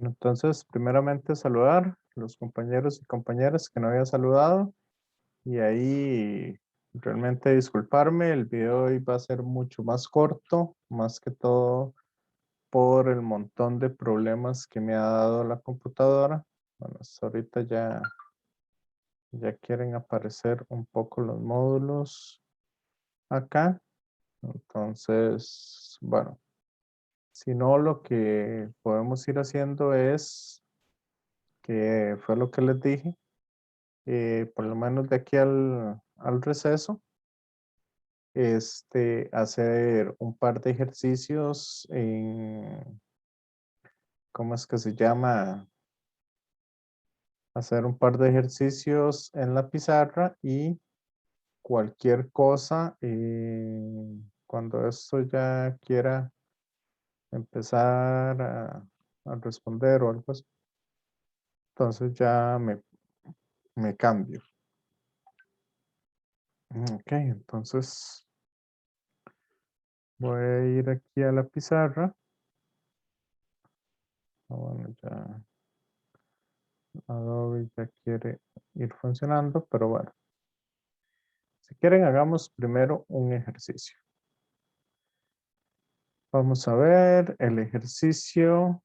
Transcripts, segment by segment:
Entonces, primeramente saludar a los compañeros y compañeras que no había saludado. Y ahí realmente disculparme, el video hoy va a ser mucho más corto, más que todo por el montón de problemas que me ha dado la computadora. Bueno, hasta ahorita ya quieren aparecer un poco los módulos acá. Entonces, bueno, si no, lo que podemos ir haciendo es, que fue lo que les dije, por lo menos de aquí al receso, hacer un par de ejercicios en, ¿cómo es que se llama? Hacer un par de ejercicios en la pizarra y cualquier cosa, cuando esto ya quiera empezar a responder o algo así, entonces ya me cambio. Ok, entonces voy a ir aquí a la pizarra. Bueno, ya Adobe ya quiere ir funcionando, pero bueno. Si quieren, hagamos primero un ejercicio. Vamos a ver el ejercicio.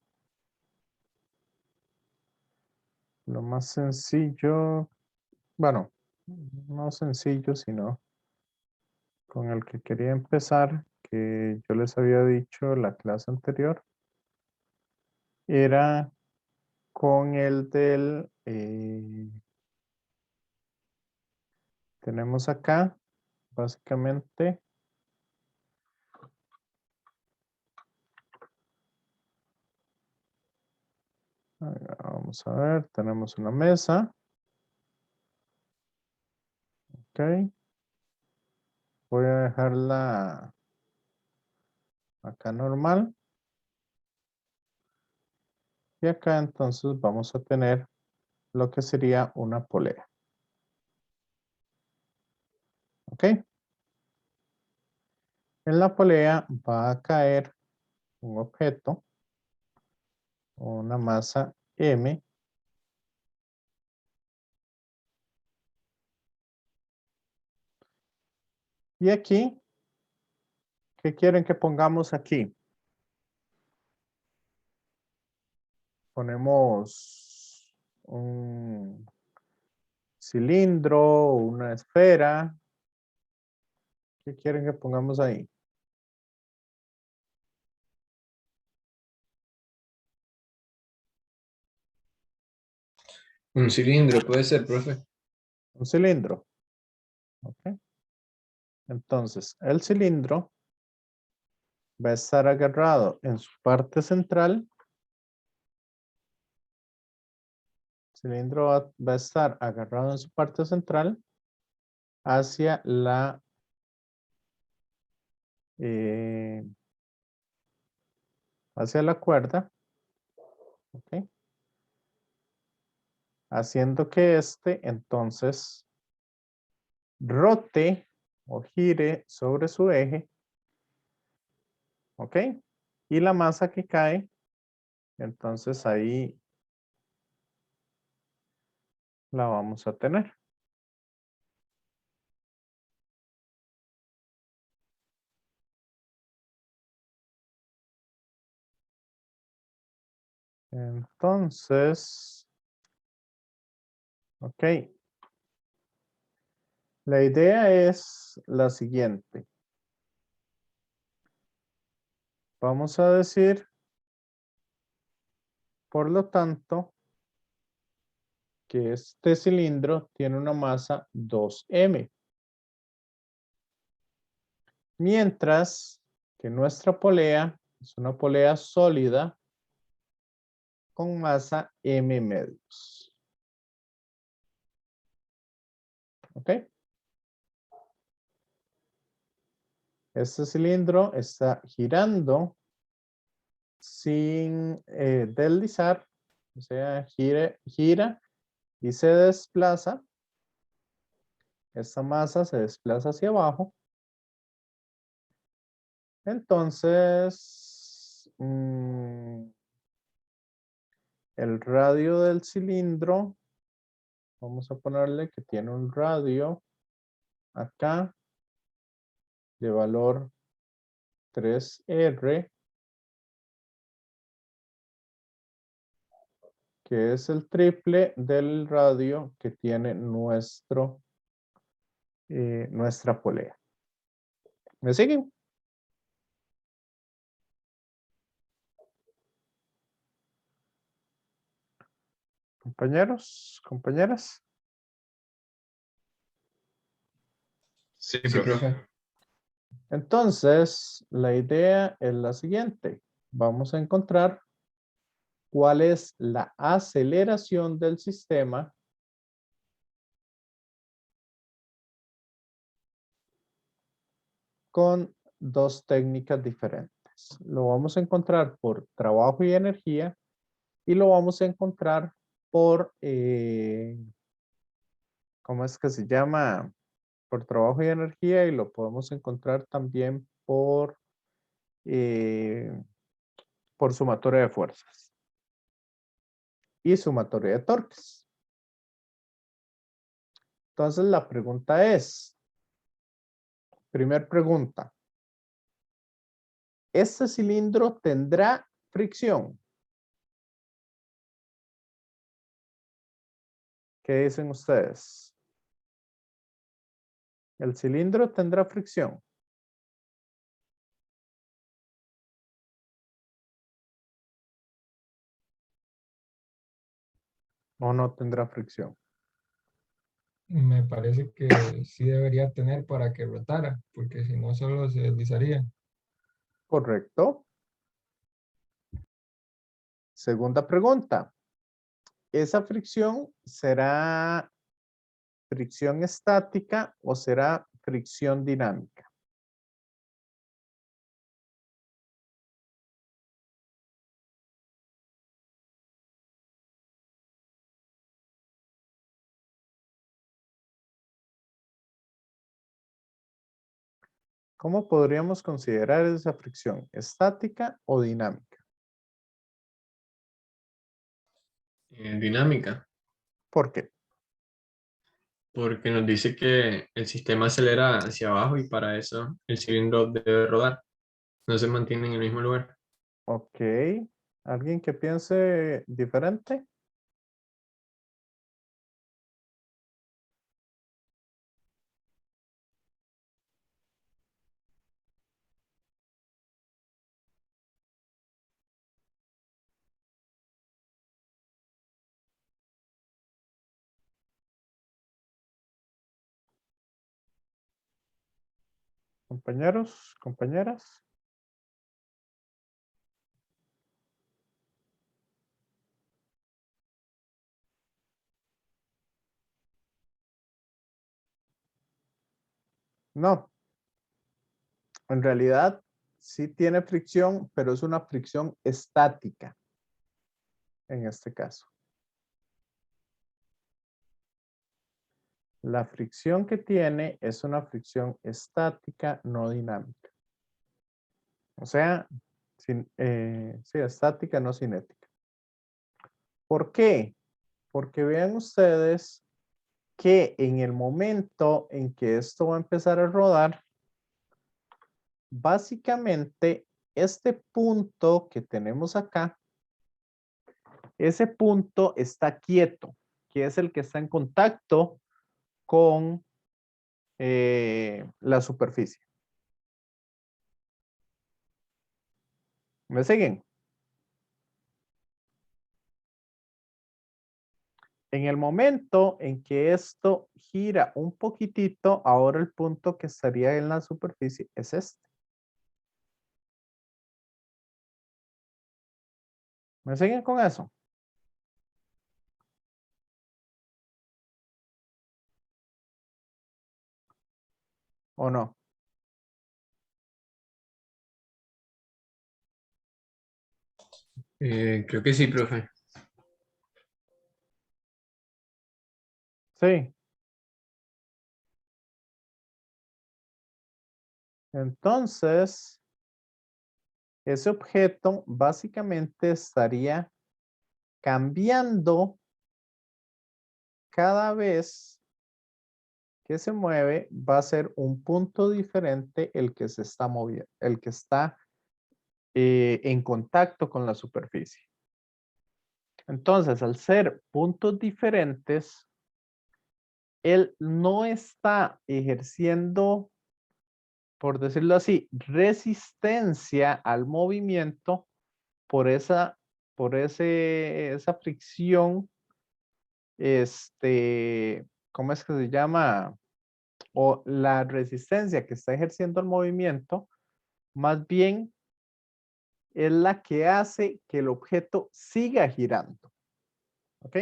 Lo más sencillo, bueno, no sencillo, sino con el que quería empezar, que yo les había dicho la clase anterior, era con el del, tenemos acá, básicamente, vamos a ver, tenemos una mesa, ok, voy a dejarla acá normal, y acá entonces vamos a tener lo que sería una polea, ok. En la polea va a caer un objeto, una masa M. Y aquí, ¿qué quieren que pongamos aquí? Ponemos un cilindro, una esfera. ¿Qué quieren que pongamos ahí? Un cilindro, puede ser, profe. Un cilindro. ¿Ok? Entonces, el cilindro va a estar agarrado en su parte central. El cilindro va a estar agarrado en su parte central hacia eh, hacia la cuerda. ¿Ok? Haciendo que entonces rote o gire sobre su eje, ¿ok? Y la masa que cae, entonces ahí la vamos a tener. Entonces, ok. La idea es la siguiente. Vamos a decir, por lo tanto, que este cilindro tiene una masa 2m. Mientras que nuestra polea es una polea sólida con masa m medios. ¿Ok? Este cilindro está girando sin deslizar, o sea, gira y se desplaza. Esta masa se desplaza hacia abajo. Entonces, el radio del cilindro, vamos a ponerle que tiene un radio acá de valor 3R, que es el triple del radio que tiene nuestra polea. ¿Me siguen? Compañeros, compañeras. Sí, Sí, profe. profe. Entonces, la idea es la siguiente. Vamos a encontrar cuál es la aceleración del sistema con dos técnicas diferentes. Lo vamos a encontrar por trabajo y energía y lo vamos a encontrar por, ¿cómo es que se llama? Por trabajo y energía y lo podemos encontrar también eh, por sumatoria de fuerzas y sumatoria de torques. Entonces la pregunta es, primer pregunta, ¿este cilindro tendrá fricción? ¿Qué dicen ustedes? ¿El cilindro tendrá fricción? ¿O no tendrá fricción? Me parece que sí debería tener para que rotara, porque si no solo se deslizaría. Correcto. Segunda pregunta. ¿Esa fricción será fricción estática o será fricción dinámica? ¿Cómo podríamos considerar esa fricción? ¿Estática o dinámica? Dinámica, ¿Por qué? porque nos dice que el sistema acelera hacia abajo y para eso el cilindro debe rodar. No se mantiene en el mismo lugar. Ok. ¿Alguien que piense diferente? Compañeros, compañeras. No. En realidad sí tiene fricción, pero es una fricción estática en este caso. La fricción que tiene es una fricción estática, no dinámica. O sea, sí, estática, no cinética. ¿Por qué? Porque vean ustedes que en el momento en que esto va a empezar a rodar, básicamente este punto que tenemos acá, ese punto está quieto, que es el que está en contacto con la superficie. ¿Me siguen? En el momento en que esto gira un poquitito, ahora el punto que estaría en la superficie es este. ¿Me siguen con eso? ¿O no? Creo que sí, profe. Sí. Entonces, ese objeto básicamente estaría cambiando cada vez que se mueve, va a ser un punto diferente el que se está moviendo, el que está en contacto con la superficie. Entonces, al ser puntos diferentes, él no está ejerciendo, por decirlo así, resistencia al movimiento por esa fricción, ¿cómo es que se llama? O la resistencia que está ejerciendo el movimiento, más bien es la que hace que el objeto siga girando. ¿Ok?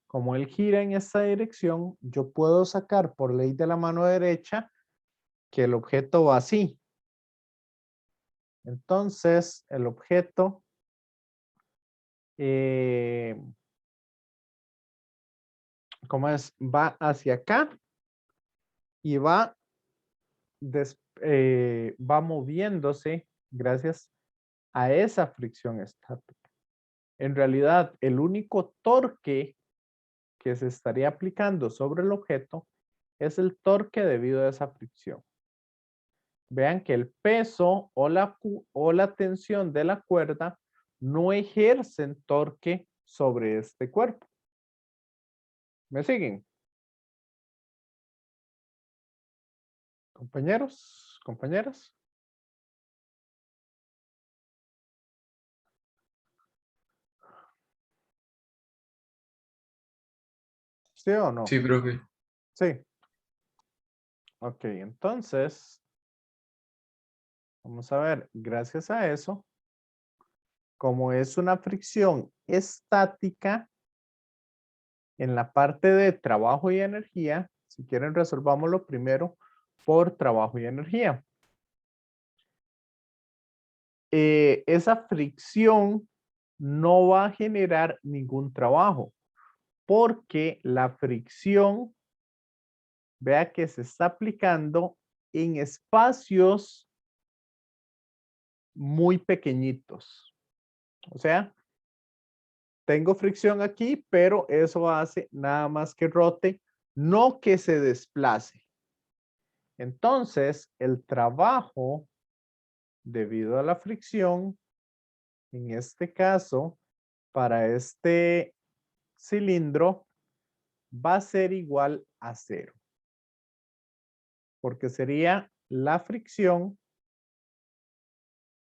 Como él gira en esta dirección, yo puedo sacar por ley de la mano derecha que el objeto va así. Entonces, el objeto ¿cómo es? Va hacia acá y va moviéndose gracias a esa fricción estática. En realidad, el único torque que se estaría aplicando sobre el objeto es el torque debido a esa fricción. Vean que el peso o la tensión de la cuerda no ejercen torque sobre este cuerpo. ¿Me siguen? Compañeros, compañeras. ¿Sí o no? Sí, profe. Sí. Ok, entonces, vamos a ver, gracias a eso, como es una fricción estática, en la parte de trabajo y energía, si quieren resolvámoslo primero por trabajo y energía. Esa fricción no va a generar ningún trabajo, porque la fricción, vea que se está aplicando en espacios muy pequeñitos. O sea, tengo fricción aquí, pero eso hace nada más que rote, no que se desplace. Entonces, el trabajo debido a la fricción, en este caso, para este cilindro, va a ser igual a 0. Porque sería la fricción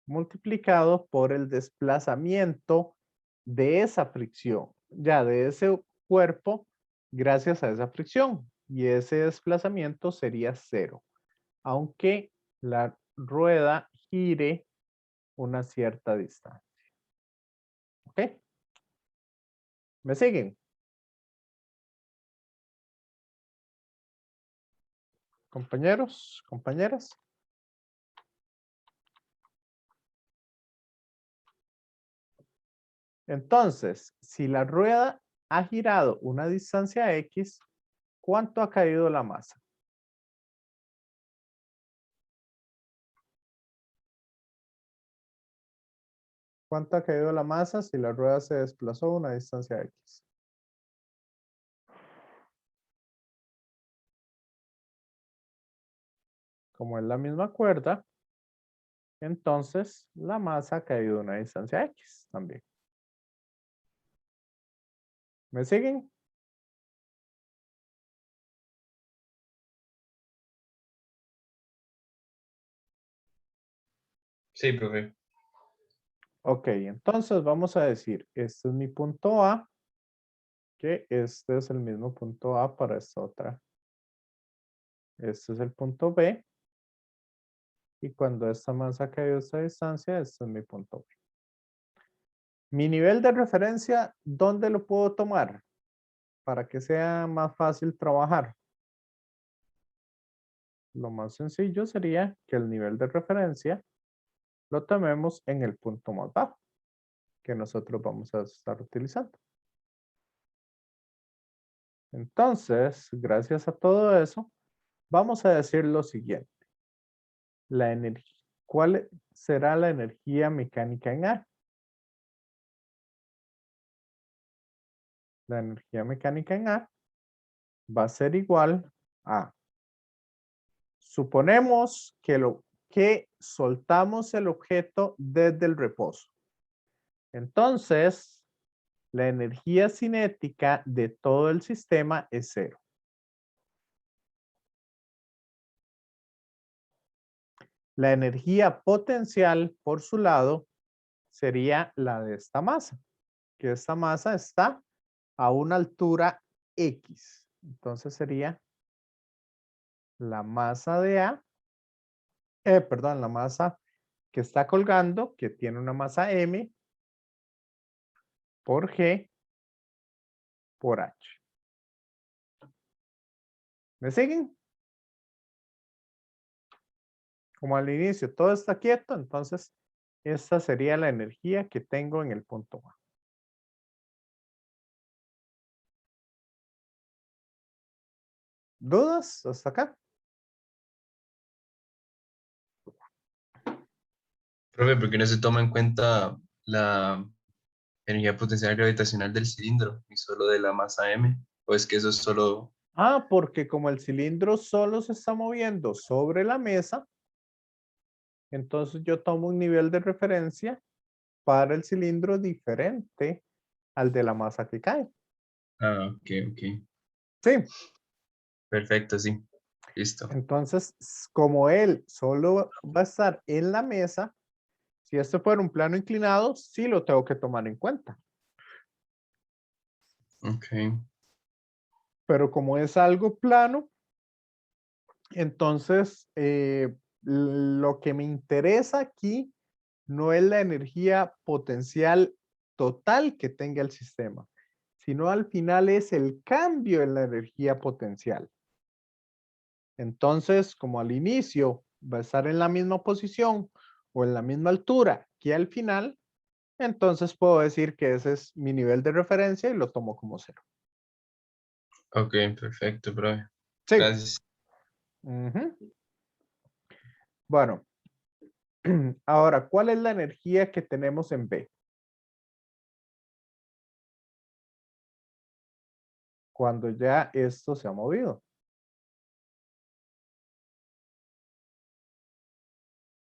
multiplicado por el desplazamiento de esa fricción, ya de ese cuerpo, gracias a esa fricción. Y ese desplazamiento sería 0, aunque la rueda gire una cierta distancia. ¿Ok? ¿Me siguen? Compañeros, compañeras. Entonces, si la rueda ha girado una distancia X, ¿cuánto ha caído la masa? ¿Cuánto ha caído la masa si la rueda se desplazó una distancia X? Como es la misma cuerda, entonces la masa ha caído una distancia X también. ¿Me siguen? Sí, profe. Ok, entonces vamos a decir, este es mi punto A, que este es el mismo punto A para esta otra. Este es el punto B. Y cuando esta masa ha caído a esta distancia, este es mi punto B. Mi nivel de referencia, ¿dónde lo puedo tomar? Para que sea más fácil trabajar. Lo más sencillo sería que el nivel de referencia lo tomemos en el punto más bajo que nosotros vamos a estar utilizando. Entonces, gracias a todo eso, vamos a decir lo siguiente. ¿Cuál será la energía mecánica en A? la energía mecánica en A va a ser igual a, suponemos que soltamos el objeto desde el reposo. Entonces, la energía cinética de todo el sistema es 0. La energía potencial, por su lado, sería la de esta masa, que esta masa está a una altura X. Entonces sería la masa de A, perdón, la masa que está colgando, que tiene una masa M, por G, por H. ¿Me siguen? Como al inicio todo está quieto, entonces esta sería la energía que tengo en el punto A. ¿Dudas hasta acá? Profe, ¿por qué no se toma en cuenta la energía potencial gravitacional del cilindro y solo de la masa M? ¿O es que eso es solo... Ah, porque como el cilindro solo se está moviendo sobre la mesa, entonces yo tomo un nivel de referencia para el cilindro diferente al de la masa que cae. Ah, ok, ok. Sí, Perfecto, sí. Listo. entonces como él solo va a estar en la mesa, si esto fuera un plano inclinado, sí lo tengo que tomar en cuenta. Ok. Pero como es algo plano, entonces lo que me interesa aquí no es la energía potencial total que tenga el sistema, sino al final es el cambio en la energía potencial. Entonces, como al inicio va a estar en la misma posición o en la misma altura que al final, entonces puedo decir que ese es mi nivel de referencia y lo tomo como 0. Ok, perfecto, profe. Sí. Gracias. Ujú. Bueno, ahora, ¿cuál es la energía que tenemos en B? Cuando ya esto se ha movido.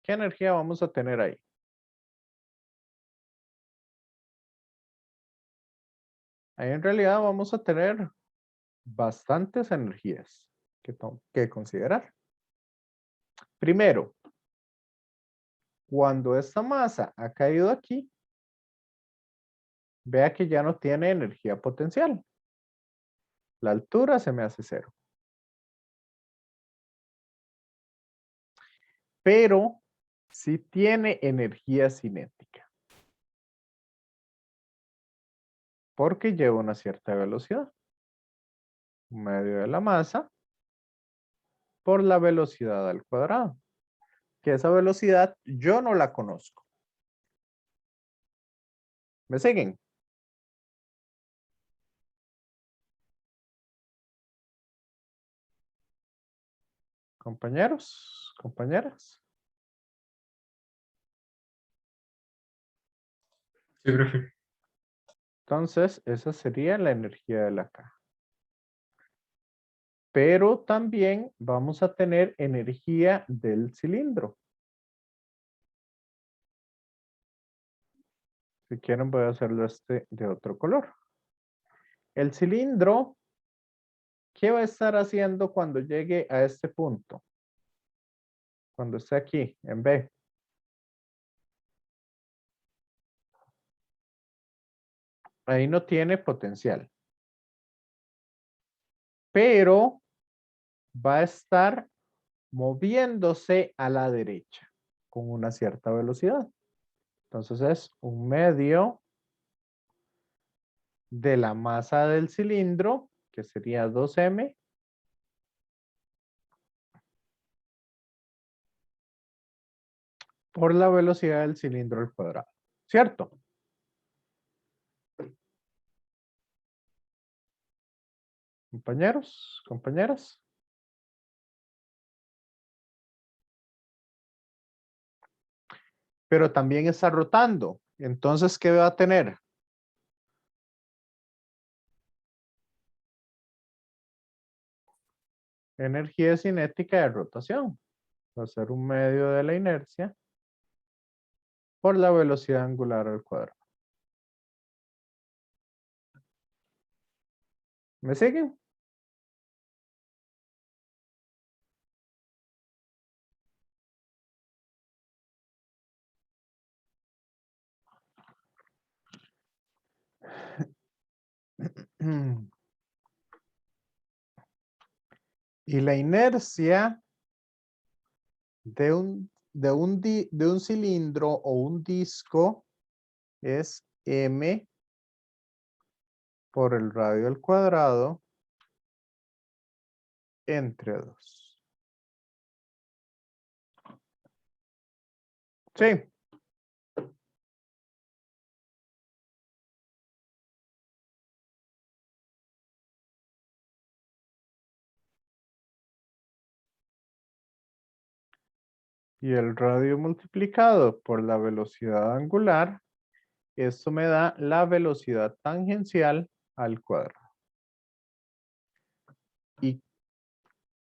¿Qué energía vamos a tener ahí? Ahí en realidad vamos a tener bastantes energías que considerar. Primero, cuando esta masa ha caído aquí, vea que ya no tiene energía potencial. La altura se me hace 0. Pero sí tiene energía cinética. Porque lleva una cierta velocidad. Medio de la masa por la velocidad al cuadrado. Que esa velocidad yo no la conozco. ¿Me siguen? Compañeros, compañeras. Sí, profe. Entonces, esa sería la energía de la caja. Pero también vamos a tener energía del cilindro. Si quieren, voy a hacerlo de otro color. El cilindro, ¿qué va a estar haciendo cuando llegue a este punto? Cuando esté aquí, en B. Ahí no tiene potencial. Pero va a estar moviéndose a la derecha con una cierta velocidad. Entonces es un medio de la masa del cilindro, que sería 2m, por la velocidad del cilindro al cuadrado. ¿Cierto? Compañeros, compañeras. Pero también está rotando. Entonces, ¿qué va a tener? energía cinética de rotación. Va a ser un medio de la inercia por la velocidad angular al cuadrado. ¿Me siguen? Y la inercia de un cilindro o un disco es m por el radio al cuadrado entre 2. Sí. Y el radio multiplicado por la velocidad angular, esto me da la velocidad tangencial al cuadrado. Y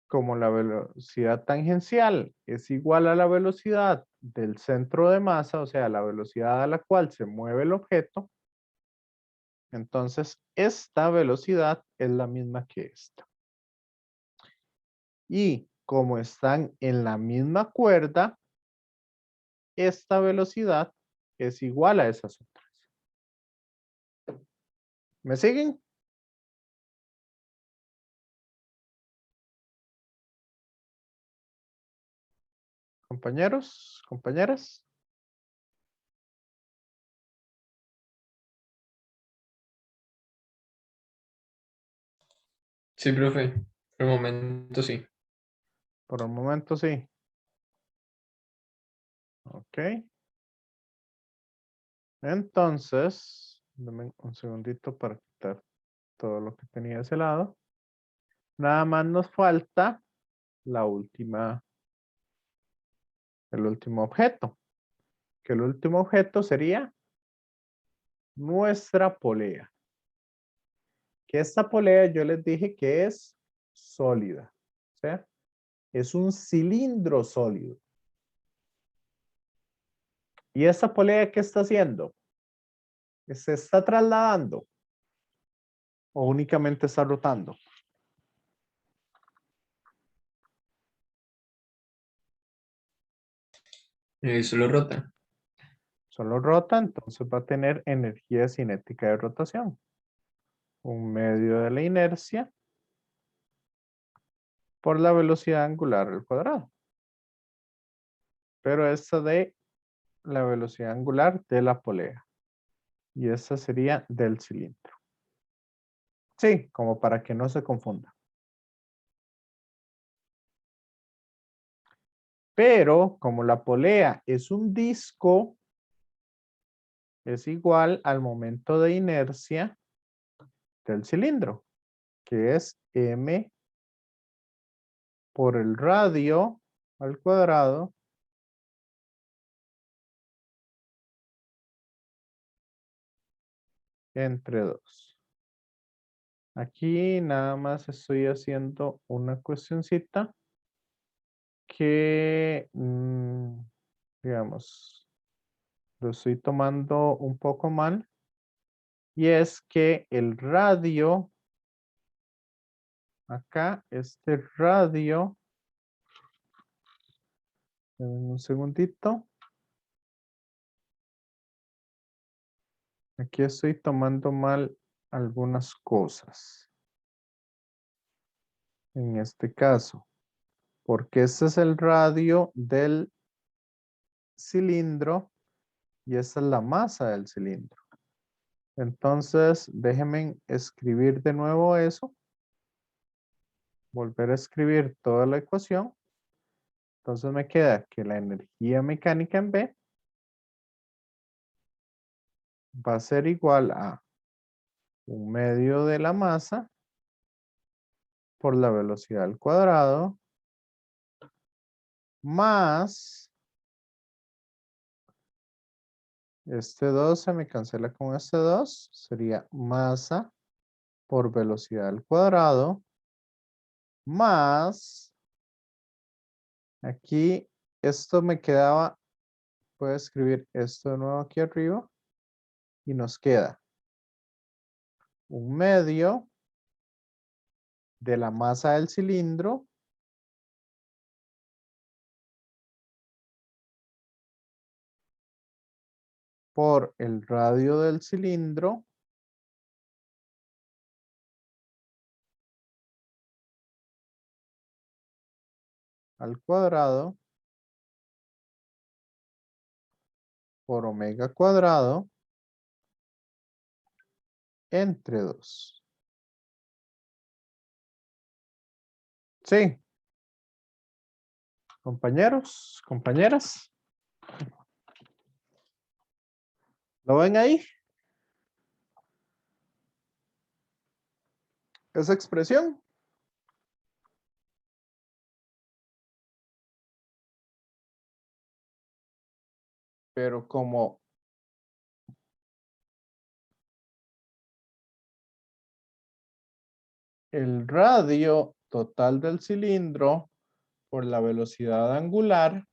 como la velocidad tangencial es igual a la velocidad del centro de masa, o sea, la velocidad a la cual se mueve el objeto, entonces esta velocidad es la misma que esta. Y como están en la misma cuerda, esta velocidad es igual a esas otras. ¿Me siguen? Compañeros, compañeras. Sí, profe. Por el momento sí. Por el momento sí. Ok. Entonces, dame un segundito para quitar todo lo que tenía de ese lado. Nada más nos falta la última, el último objeto. Que el último objeto sería nuestra polea. Que esta polea yo les dije que es sólida. O sea, es un cilindro sólido. ¿Y esta polea qué está haciendo? ¿Se está trasladando o únicamente está rotando? Solo rota. Solo rota, entonces va a tener energía cinética de rotación. Un medio de la inercia por la velocidad angular al cuadrado. Pero esta de la velocidad angular de la polea. Y esta sería del cilindro. Sí, como para que no se confunda. Pero como la polea es un disco, es igual al momento de inercia del cilindro, que es m por el radio al cuadrado entre 2. Aquí nada más estoy haciendo una cuestioncita que, digamos, lo estoy tomando un poco mal. Y es que el radio, acá, este radio, un segundito. Aquí estoy tomando mal algunas cosas. En este caso, porque este es el radio del cilindro y esta es la masa del cilindro. Entonces, déjenme escribir de nuevo eso. Volver a escribir toda la ecuación. Entonces me queda que la energía mecánica en B va a ser igual a un medio de la masa por la velocidad al cuadrado más este 2 se me cancela con este 2, sería masa por velocidad al cuadrado más, aquí, esto me quedaba, puedo escribir esto de nuevo aquí arriba, y nos queda 1/2 de la masa del cilindro por el radio del cilindro al cuadrado por omega cuadrado entre 2. Sí. Compañeros, compañeras. ¿Lo ven ahí? Esa expresión. Pero como el radio total del cilindro por la velocidad angular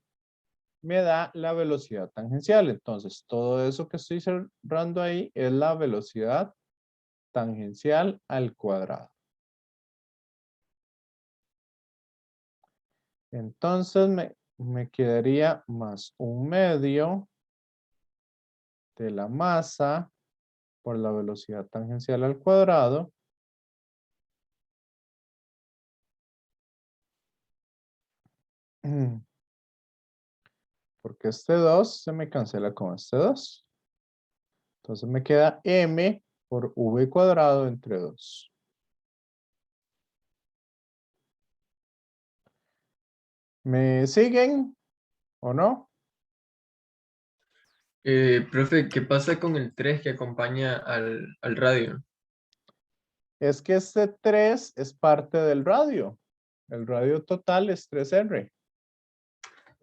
me da la velocidad tangencial. Entonces, todo eso que estoy cerrando ahí es la velocidad tangencial al cuadrado. Entonces, me quedaría más 1/2 de la masa por la velocidad tangencial al cuadrado porque este 2 se me cancela con este 2. Entonces me queda m por v cuadrado entre 2. ¿Me siguen o no? Profe, ¿qué pasa con el 3 que acompaña al radio? Es que este 3 es parte del radio. El radio total es 3R.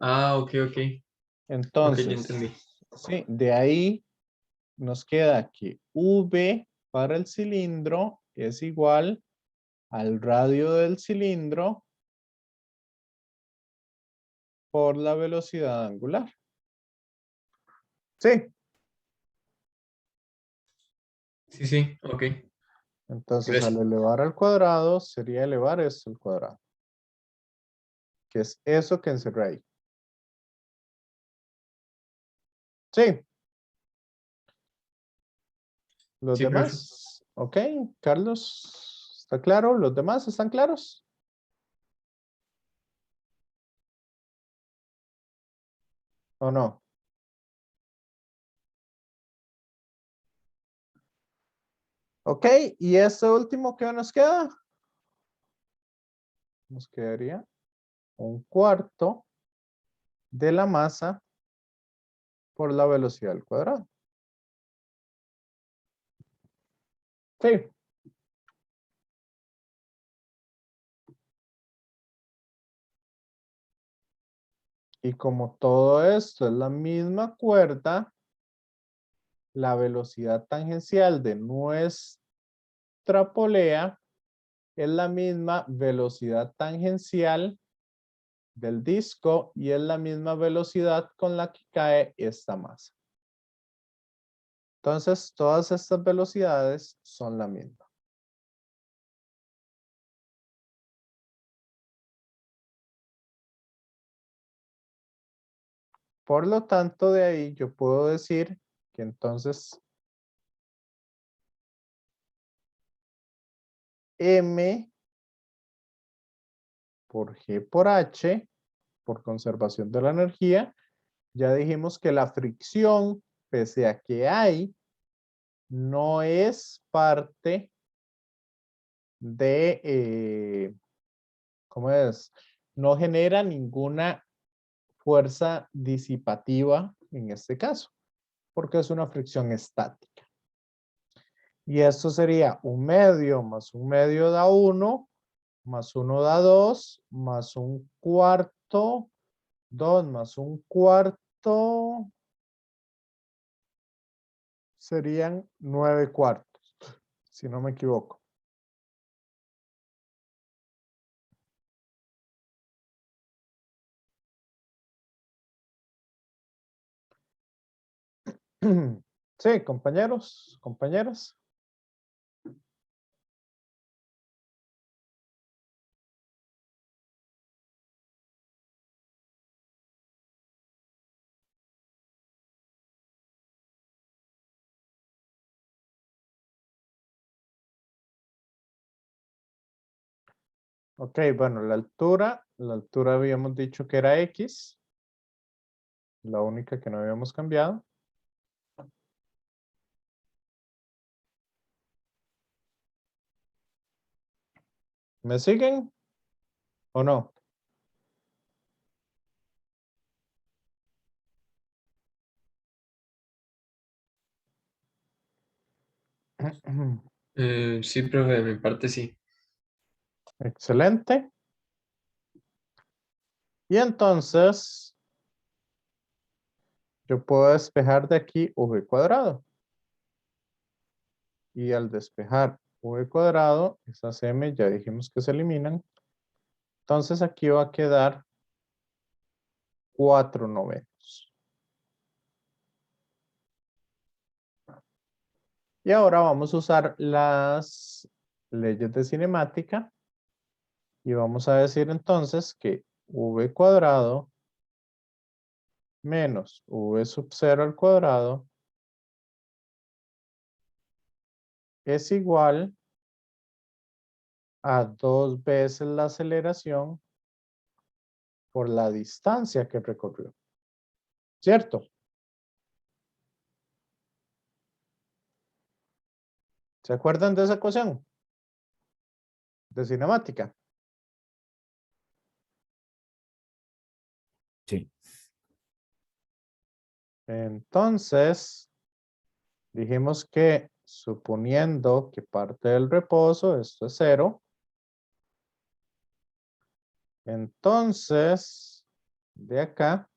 Ah, ok, ok. Ok, ya Entonces, entendí. sí, de ahí nos queda que V para el cilindro es igual al radio del cilindro por la velocidad angular. Sí, Sí, sí, ok. entonces Gracias. al elevar al cuadrado sería elevar esto al cuadrado, que es eso que encerré ahí. Sí. ¿Los Sí, profe. demás? Ok, Carlos, ¿está claro? ¿Los demás están claros? ¿O no? Ok, y este último que nos queda, nos quedaría 1/4 de la masa por la velocidad al cuadrado. Sí. Y como todo esto es la misma cuerda, la velocidad tangencial de nuestra polea es la misma velocidad tangencial del disco y es la misma velocidad con la que cae esta masa. Entonces, todas estas velocidades son la misma. Por lo tanto, de ahí yo puedo decir que entonces M por G por H, por conservación de la energía, ya dijimos que la fricción, pese a que hay, no es parte de, ¿cómo es? No genera ninguna fuerza disipativa en este caso, porque es una fricción estática. Y esto sería 1/2 más 1/2 da 1, más 1 da 2, más 1/4, 2 más 1/4, serían 9/4, si no me equivoco. Sí, compañeros, compañeras. Ok, bueno, la altura habíamos dicho que era X, la única que no habíamos cambiado. ¿Me siguen o no? Sí, profe, de mi parte sí. Excelente. Y entonces, yo puedo despejar de aquí v cuadrado. Y al despejar v cuadrado, esas m ya dijimos que se eliminan. Entonces aquí va a quedar 4/9. Y ahora vamos a usar las leyes de cinemática. Y vamos a decir entonces que v cuadrado menos v sub 0 al cuadrado es igual a 2 veces la aceleración por la distancia que recorrió. ¿Cierto? ¿Se acuerdan de esa ecuación? De cinemática. Sí. Entonces, dijimos que suponiendo que parte del reposo, esto es 0, entonces, de acá,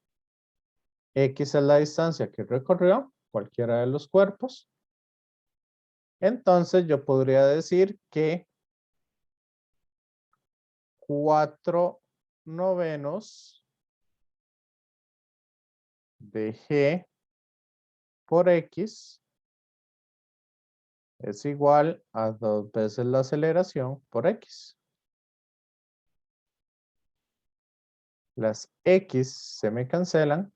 X es la distancia que recorrió cualquiera de los cuerpos. Entonces, yo podría decir que 4/9 de G por X es igual a 2 veces la aceleración por X. Las X se me cancelan.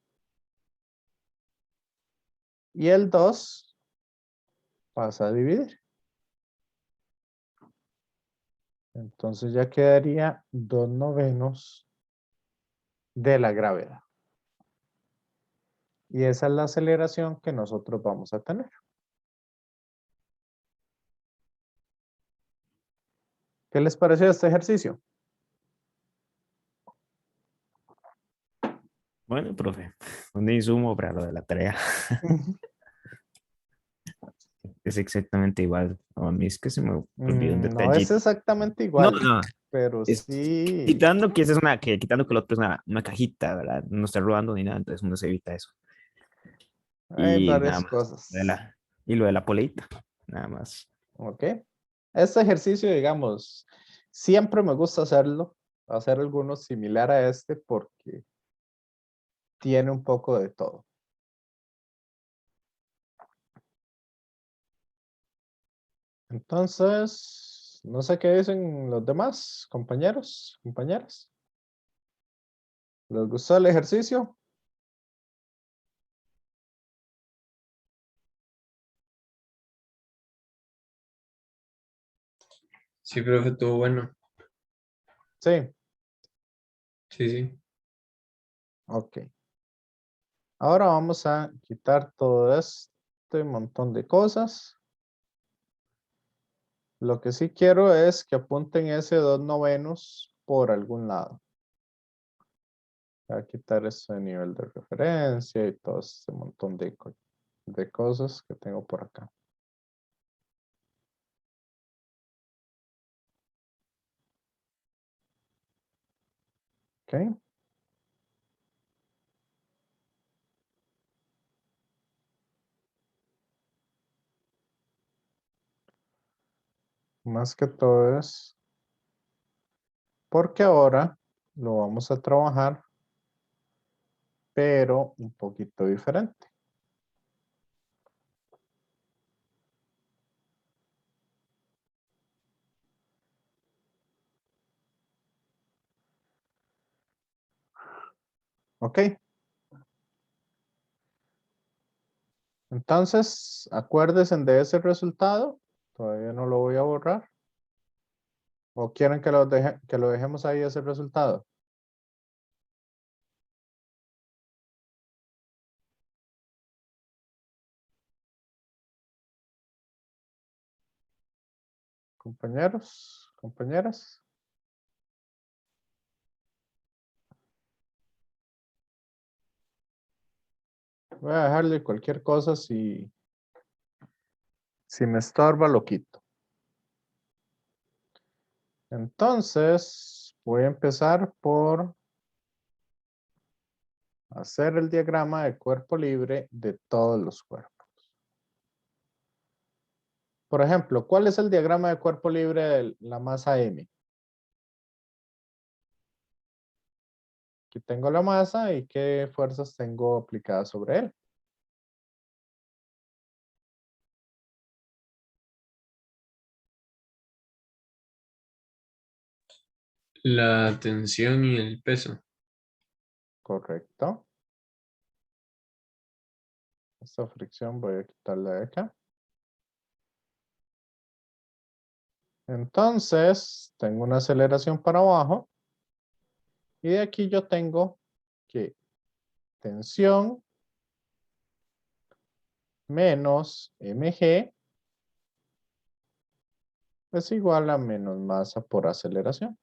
Y el 2 pasa a dividir. Entonces ya quedaría 2/9 de la gravedad. Y esa es la aceleración que nosotros vamos a tener. ¿Qué les pareció este ejercicio? Bueno, profe, un insumo para lo de la tarea. Es exactamente igual. A mí es que se me olvidó un No es detallito. exactamente No, igual, no, pero es sí quitando que esa es quitando que lo otro es una cajita, ¿verdad? No está robando ni nada, entonces uno se evita eso. hay Y nada varias más. cosas. Y lo de la poleita, nada más. ¿Ok? Este ejercicio, digamos, siempre me gusta hacerlo, hacer alguno similar a este porque tiene un poco de todo. Entonces, no sé qué dicen los demás compañeros, compañeras. ¿Les gustó el ejercicio? Sí, profe, estuvo bueno. Sí, Sí, sí. ok. Ahora vamos a quitar todo este montón de cosas. Lo que sí quiero es que apunten ese 2/9 por algún lado. Voy a quitar ese nivel de referencia y todo este montón de cosas que tengo por acá. Ok. Más que todo es porque ahora lo vamos a trabajar, pero un poquito diferente. ¿Ok? Entonces, acuérdense de ese resultado. Todavía no lo voy a borrar. ¿O quieren que que lo dejemos ahí ese resultado? Compañeros, compañeras. Voy a dejarle cualquier cosa si me estorba lo quito. Entonces, voy a empezar por hacer el diagrama de cuerpo libre de todos los cuerpos. Por ejemplo, ¿cuál es el diagrama de cuerpo libre de la masa M? Aquí tengo la masa y qué fuerzas tengo aplicadas sobre él. La tensión y el peso. Correcto. Esta fricción voy a quitarla de acá. Entonces, tengo una aceleración para abajo. Y de aquí yo tengo que tensión menos mg es igual a menos masa por aceleración.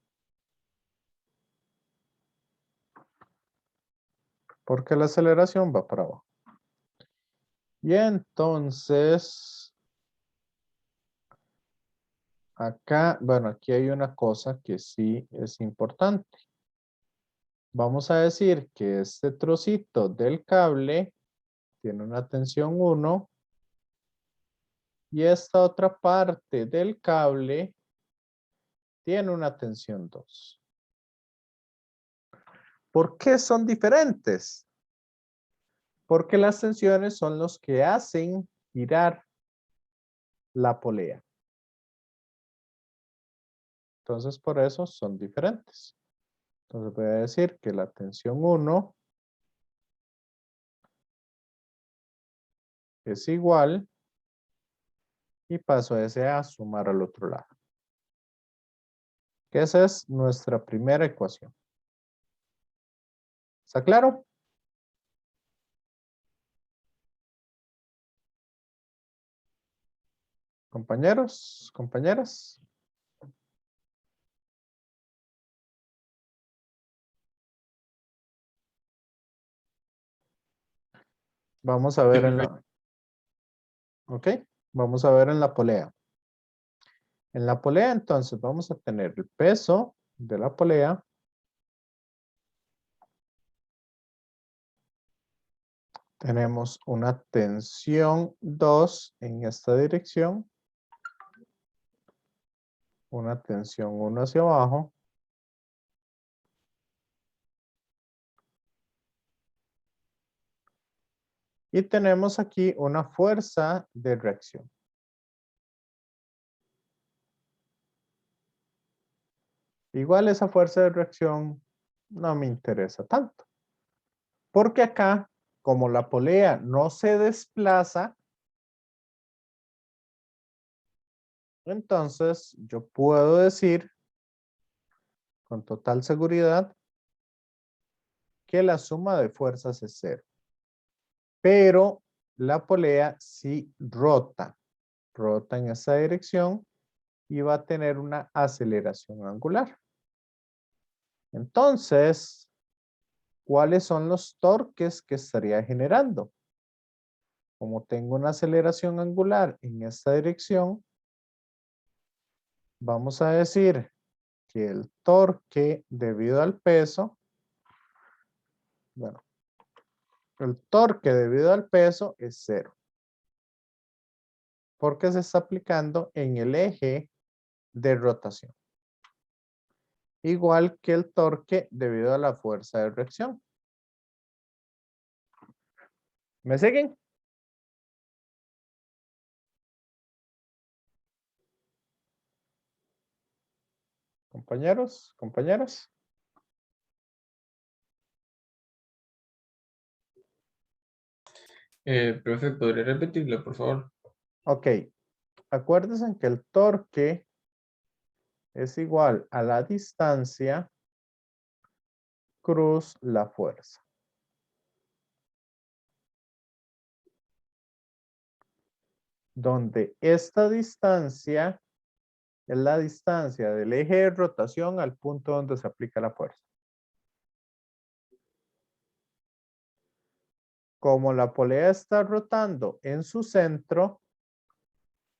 Porque la aceleración va para abajo. Y entonces, acá, bueno, aquí hay una cosa que sí es importante. Vamos a decir que este trocito del cable tiene una tensión 1 y esta otra parte del cable tiene una tensión 2. ¿Por qué son diferentes? Porque las tensiones son los que hacen girar la polea. Entonces, por eso son diferentes. Entonces, voy a decir que la tensión 1 es igual y paso ese a sumar al otro lado. Que esa es nuestra primera ecuación. ¿Está claro? Compañeros, compañeras. Vamos a ver en la... Ok, vamos a ver en la polea. En la polea, entonces, vamos a tener el peso de la polea. Tenemos una tensión 2 en esta dirección. Una tensión 1 hacia abajo. Y tenemos aquí una fuerza de reacción. Igual esa fuerza de reacción no me interesa tanto. Porque acá, como la polea no se desplaza, entonces yo puedo decir con total seguridad que la suma de fuerzas es 0. Pero la polea sí rota. Rota en esa dirección y va a tener una aceleración angular. Entonces, ¿cuáles son los torques que estaría generando? Como tengo una aceleración angular en esta dirección, vamos a decir que el torque debido al peso, bueno, el torque debido al peso es 0. Porque se está aplicando en el eje de rotación. Igual que el torque debido a la fuerza de reacción. ¿Me siguen? Compañeros, compañeras. Profe, ¿podría repetirlo, por favor? Ok, acuérdense que el torque es igual a la distancia cruz la fuerza. Donde esta distancia es la distancia del eje de rotación al punto donde se aplica la fuerza. Como la polea está rotando en su centro,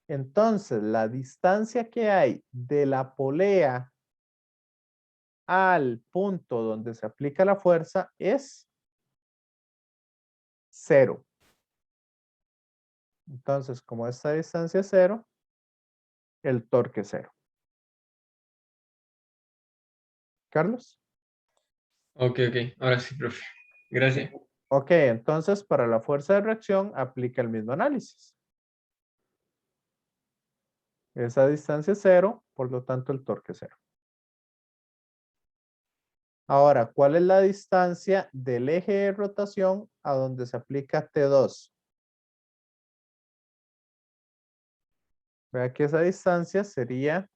entonces la distancia que hay de la polea al punto donde se aplica la fuerza es 0. Entonces, como esta distancia es 0, el torque es 0. Carlos. Ok, ahora sí, profe. Gracias. Ok, entonces para la fuerza de reacción aplica el mismo análisis. Esa distancia es 0, por lo tanto el torque es 0. Ahora, ¿cuál es la distancia del eje de rotación a donde se aplica T2? Vea que esa distancia sería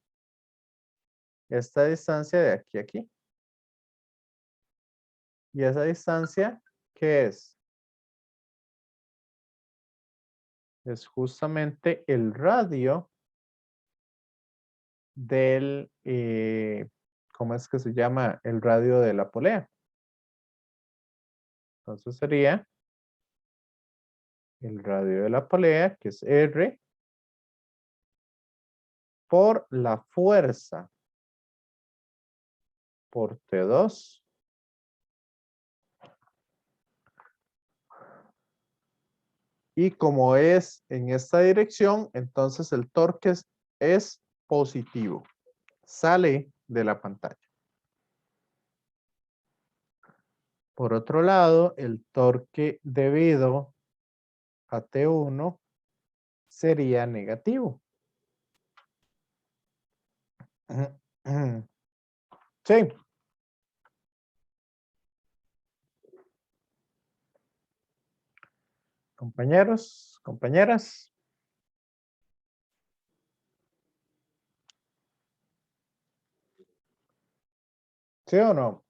esta distancia de aquí a aquí. ¿Y esa distancia qué es? Es justamente el radio del, ¿cómo es que se llama? El radio de la polea. Entonces sería el radio de la polea, que es R, por la fuerza por T2. Y como es en esta dirección, entonces el torque es positivo. Sale de la pantalla. Por otro lado, el torque debido a T1 sería negativo. Sí. Compañeros, compañeras. ¿Sí o no?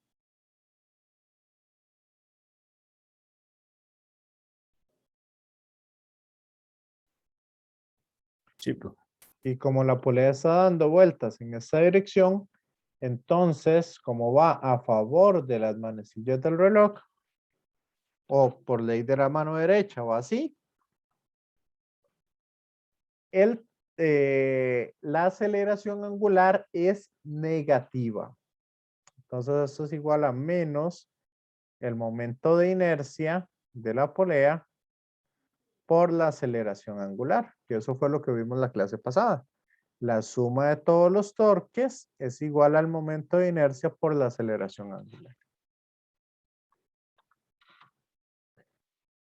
Sí, profe. Y como la polea está dando vueltas en esta dirección, entonces, como va a favor de las manecillas del reloj, o por ley de la mano derecha o así, la aceleración angular es negativa. Entonces, esto es igual a menos el momento de inercia de la polea por la aceleración angular, que eso fue lo que vimos la clase pasada. La suma de todos los torques es igual al momento de inercia por la aceleración angular.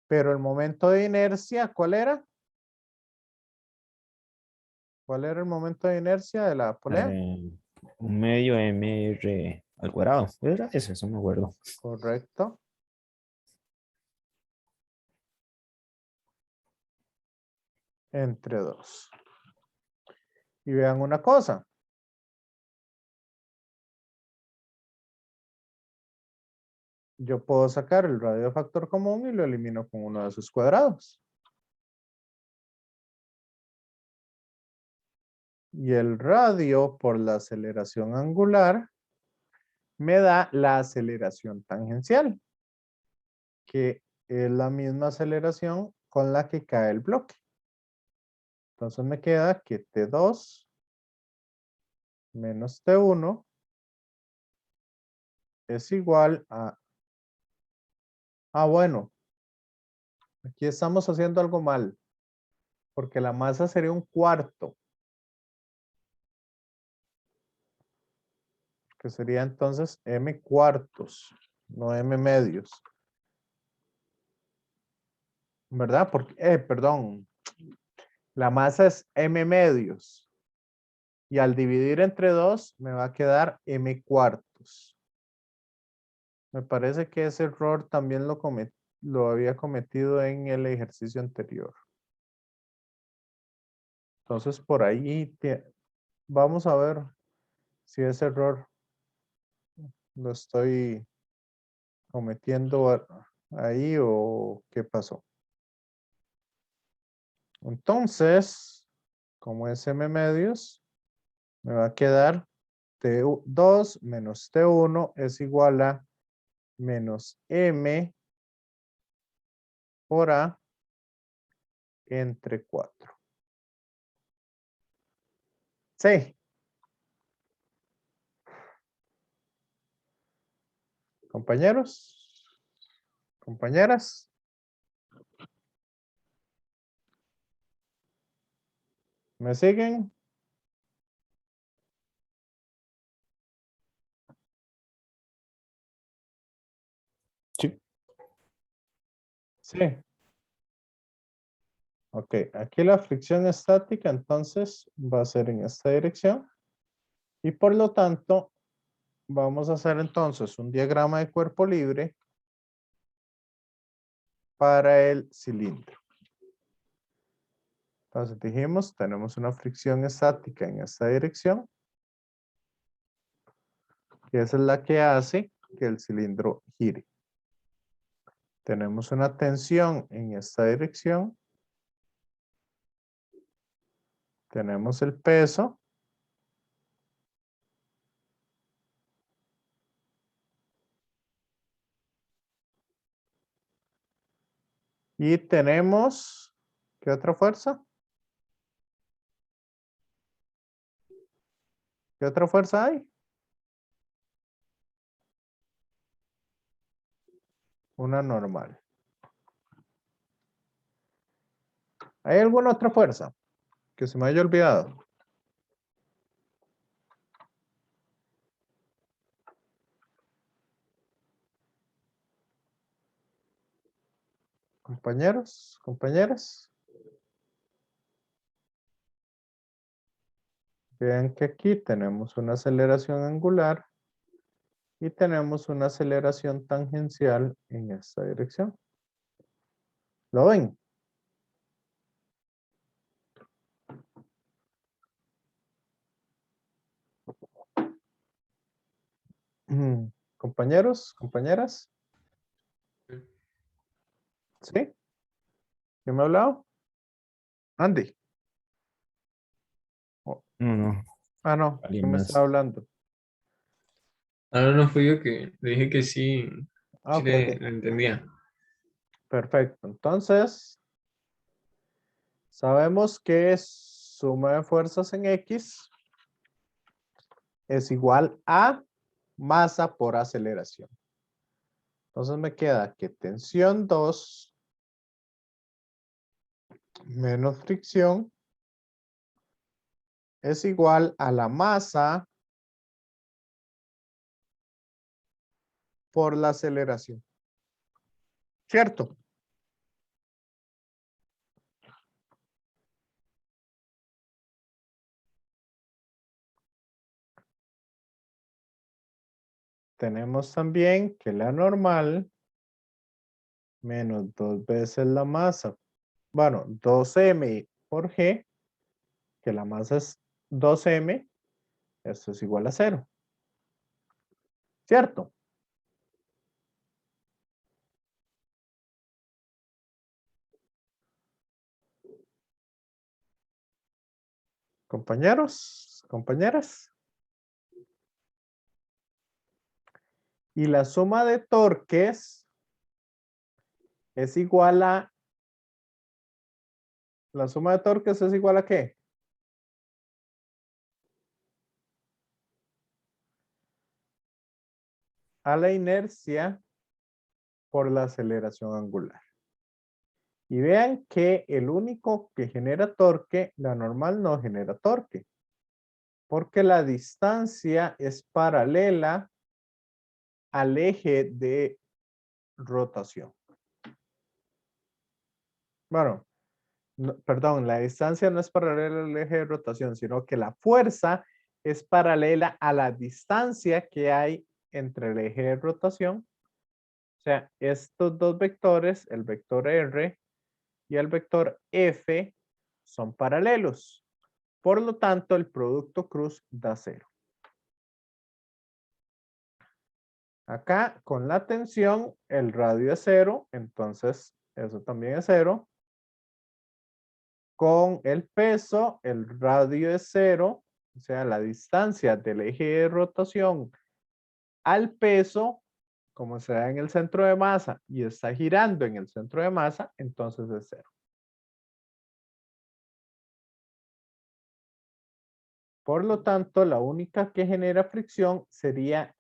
Pero el momento de inercia, ¿cuál era? ¿Cuál era el momento de inercia de la polea? Un medio mr al cuadrado. ¿Era eso? Eso me acuerdo. Correcto. Entre 2. Y vean una cosa. Yo puedo sacar el radio de factor común y lo elimino con uno de sus cuadrados. Y el radio por la aceleración angular me da la aceleración tangencial, que es la misma aceleración con la que cae el bloque. Entonces me queda que T2 menos T1 es igual a... Ah, bueno. Aquí estamos haciendo algo mal, porque la masa sería un cuarto. Que sería entonces M cuartos, no M medios. ¿Verdad? Porque, perdón, la masa es M medios. Y al dividir entre 2 me va a quedar M cuartos. Me parece que ese error también lo había cometido en el ejercicio anterior. Entonces, por ahí vamos a ver si ese error lo estoy cometiendo ahí o qué pasó. Entonces, como es m medios, me va a quedar T2 menos T1 es igual a menos M por A entre 4. Sí. Compañeros, compañeras. ¿Me siguen? Sí. Sí. Ok, aquí la fricción estática entonces va a ser en esta dirección. Y por lo tanto, vamos a hacer entonces un diagrama de cuerpo libre para el cilindro. Entonces dijimos, tenemos una fricción estática en esta dirección, que esa es la que hace que el cilindro gire. Tenemos una tensión en esta dirección. Tenemos el peso. Y tenemos, ¿qué otra fuerza? ¿Qué otra fuerza hay? Una normal. ¿Hay alguna otra fuerza que se me haya olvidado? Compañeros, compañeras. Vean que aquí tenemos una aceleración angular y tenemos una aceleración tangencial en esta dirección. ¿Lo ven? Compañeros, compañeras. ¿Sí? ¿Quién me ha hablado? Andy. Oh, No, no. ah, no. Alguien ¿Quién me más. está hablando? Ahora no fui yo que le dije que sí, Ah, sí ok, ok. le entendía. Perfecto. Entonces, sabemos que suma de fuerzas en X es igual a masa por aceleración. Entonces me queda que tensión 2 menos fricción es igual a la masa por la aceleración. ¿Cierto? Tenemos también que la normal menos 2 veces la masa. Bueno, 2m por g, que la masa es 2m, esto es igual a 0. ¿Cierto? Compañeros, compañeras. Y la suma de torques es igual a... ¿La suma de torques es igual a qué? A la inercia por la aceleración angular. Y vean que el único que genera torque, la normal no genera torque. Porque la distancia es paralela al eje de rotación. Bueno, perdón, la distancia no es paralela al eje de rotación, sino que la fuerza es paralela a la distancia que hay entre el eje de rotación, sea, estos dos vectores, el vector R y el vector F, son paralelos. Por lo tanto, el producto cruz da 0. Acá, con la tensión, el radio es 0, entonces eso también es 0. Con el peso, el radio es 0, o sea, la distancia del eje de rotación al peso, como se da en el centro de masa y está girando en el centro de masa, entonces es 0. Por lo tanto, la única que genera fricción sería,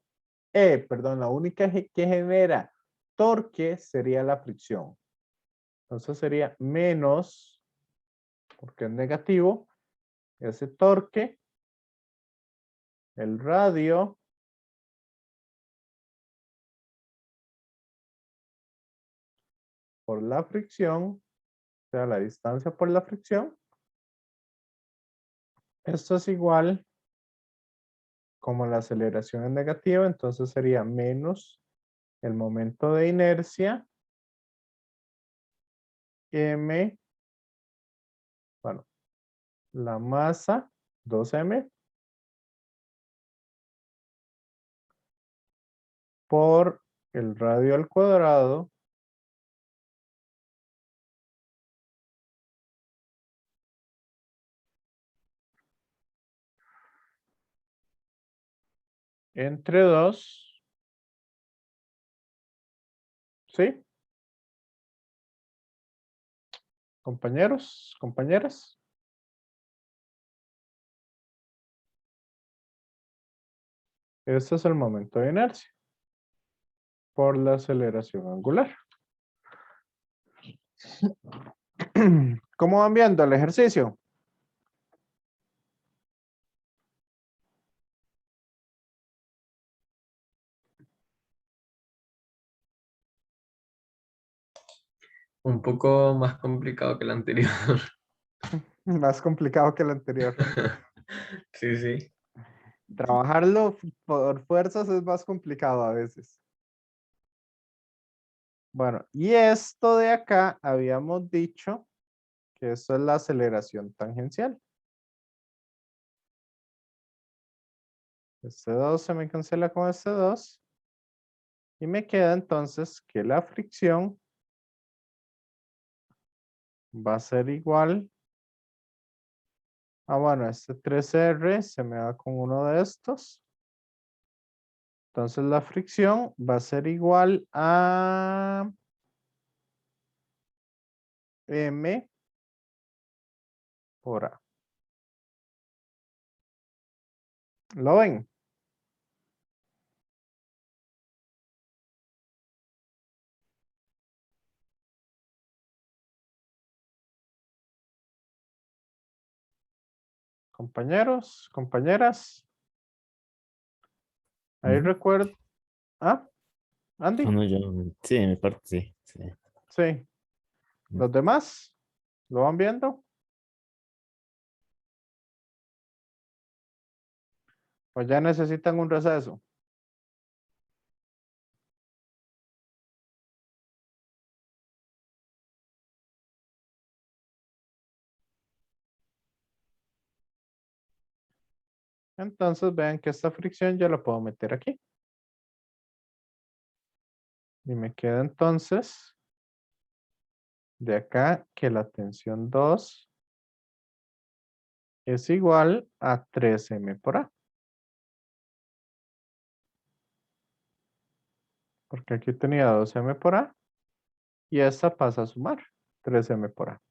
la única que genera torque sería la fricción. Entonces sería menos, porque es negativo, ese torque, el radio, por la fricción, o sea, la distancia por la fricción. Esto es igual, como la aceleración es negativa, entonces sería menos el momento de inercia, m, bueno, la masa, 2m, por el radio al cuadrado, entre 2, ¿sí? Compañeros, compañeras. Este es el momento de inercia por la aceleración angular. ¿Cómo van viendo el ejercicio? Un poco más complicado que el anterior. Más complicado que el anterior. Sí, sí. Trabajarlo por fuerzas es más complicado a veces. Bueno, y esto de acá habíamos dicho que esto es la aceleración tangencial. Este 2 se me cancela con este 2. Y me queda entonces que la fricción va a ser igual. Bueno, este 3R se me va con uno de estos. Entonces la fricción va a ser igual a M por A. ¿Lo ven? Compañeros, compañeras. Ahí Ujú. recuerdo. Ah, Andy. No, yo, sí, en mi parte, sí, sí. Sí. ¿Los demás? ¿Lo van viendo? Pues ya necesitan un receso. Entonces vean que esta fricción ya la puedo meter aquí. Y me queda entonces de acá que la tensión 2 es igual a 3M por A. Porque aquí tenía 2M por A. Y esta pasa a sumar 3M por A.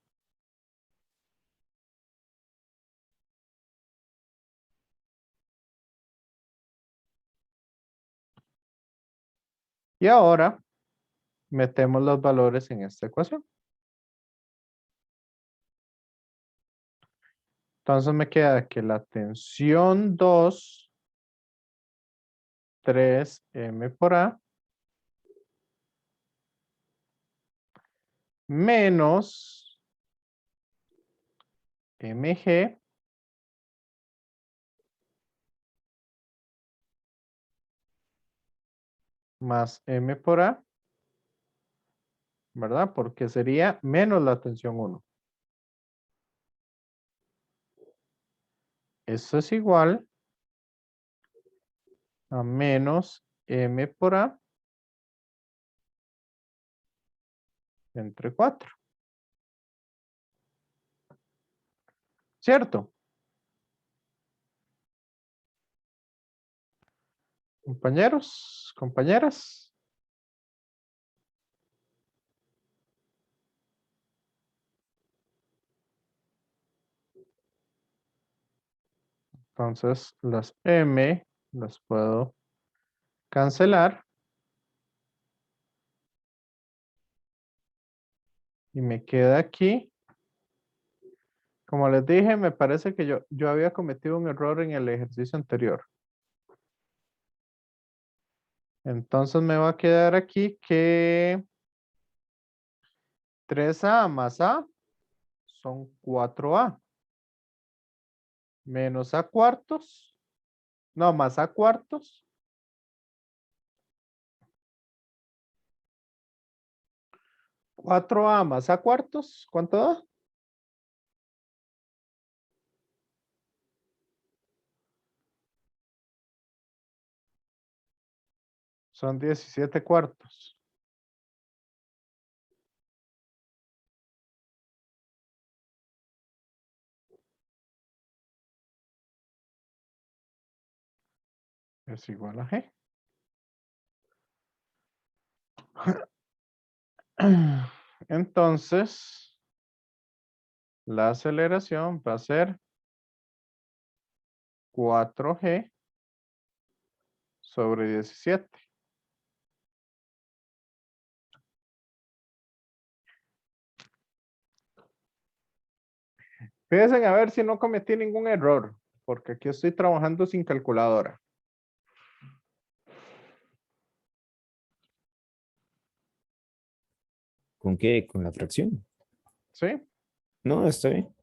Y ahora metemos los valores en esta ecuación. Entonces me queda que la tensión 2, 3M por A, menos mg más m por A ¿verdad? Porque sería menos la tensión 1. Eso es igual a menos M por A entre 4. ¿Cierto? Compañeros, compañeras. Entonces, las M las puedo cancelar. Y me queda aquí. Como les dije, me parece que yo había cometido un error en el ejercicio anterior. Entonces me va a quedar aquí que 3A más A son 4A. Menos A cuartos. No, más A cuartos. Cuatro A más A cuartos. ¿Cuánto da? Son 17 cuartos. Es igual a G. Entonces, la aceleración va a ser 4G sobre 17. Fíjense a ver si no cometí ningún error, porque aquí estoy trabajando sin calculadora. ¿Con qué? ¿Con la fracción? ¿Sí? No, está bien.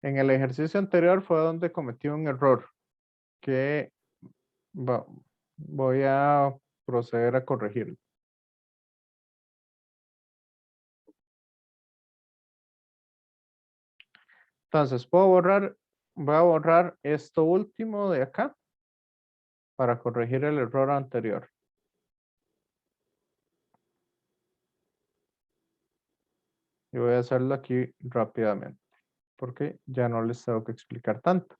En el ejercicio anterior fue donde cometí un error que voy a proceder a corregirlo. Entonces, voy a borrar esto último de acá para corregir el error anterior. Y voy a hacerlo aquí rápidamente, porque ya no les tengo que explicar tanto.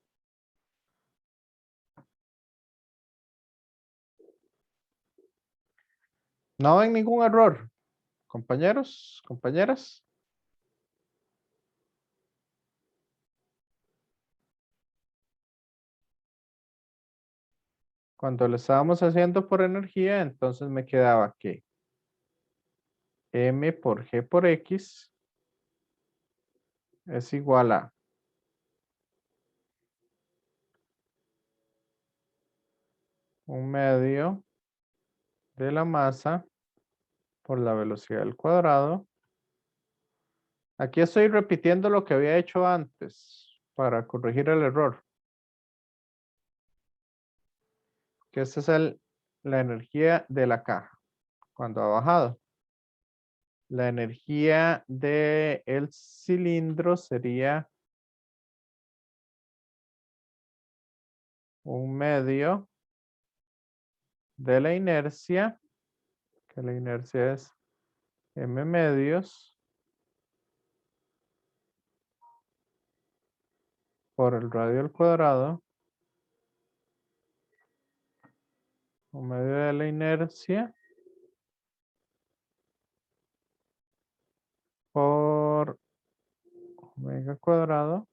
No ven ningún error, compañeros, compañeras. Cuando lo estábamos haciendo por energía, entonces me quedaba que M por G por X es igual a un medio de la masa por la velocidad al cuadrado. Aquí estoy repitiendo lo que había hecho antes para corregir el error. Que esta es la energía de la caja cuando ha bajado. La energía del cilindro sería un medio de la inercia, que la inercia es m medios por el radio al cuadrado, un medio de la inercia por omega cuadrado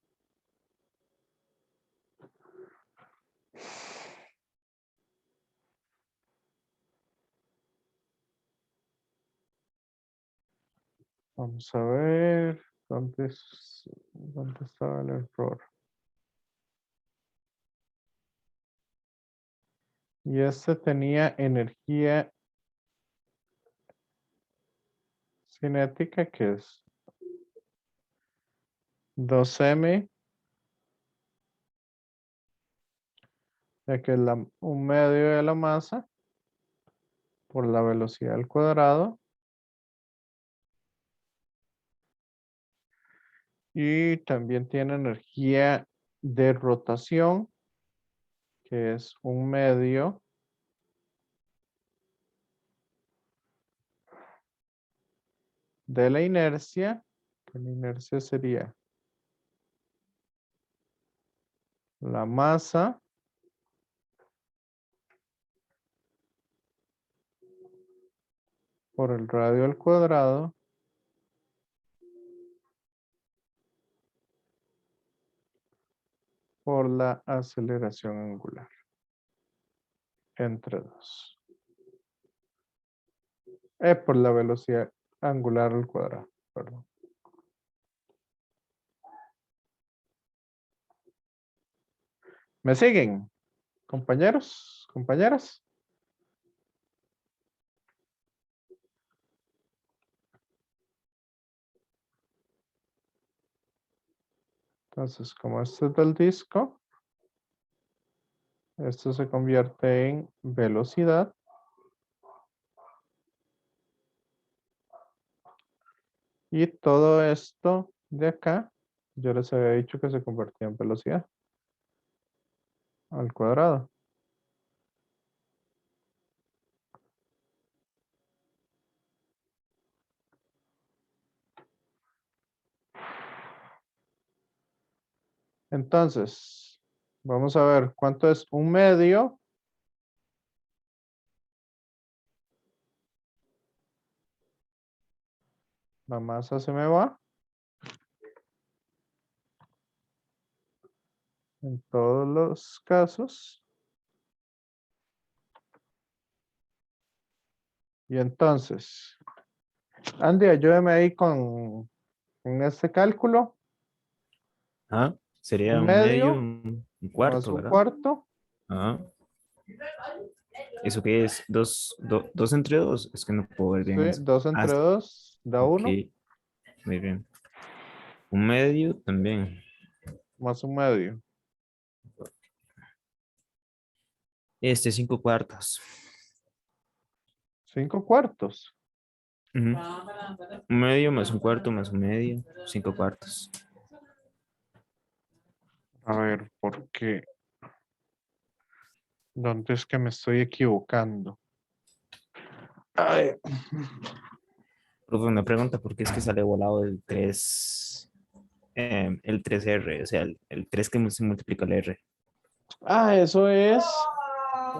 vamos a ver dónde estaba el error. Y este tenía energía cinética que es 2m, ya que es un medio de la masa por la velocidad al cuadrado. Y también tiene energía de rotación, que es 1/2 de la inercia, que la inercia sería la masa por el radio al cuadrado por la aceleración angular entre 2. Por la velocidad angular al cuadrado, perdón. ¿Me siguen, compañeros, compañeras? Entonces, como este es del disco, esto se convierte en velocidad. Y todo esto de acá, yo les había dicho que se convertía en velocidad al cuadrado. Entonces, vamos a ver cuánto es 1/2. La masa se me va. En todos los casos. Y entonces, Andy, ayúdame ahí con este cálculo. Ah, sería Un un medio, medio un más cuarto, un ¿verdad? cuarto. Ah, ¿eso qué es? ¿Dos entre dos? Es que no puedo ver bien Sí, eso. 2 Ah, entre 2 da ok, 1 muy bien. Un medio también. más 1/2. 5 cuartos. 5/4. Ujú. Un medio más un cuarto más un medio. 5 cuartos. A ver, ¿por qué? ¿Dónde es que me estoy equivocando? Ay, Profe, una pregunta, ¿por qué es que sale volado el 3R? O sea, el 3 que se multiplica el R. eso es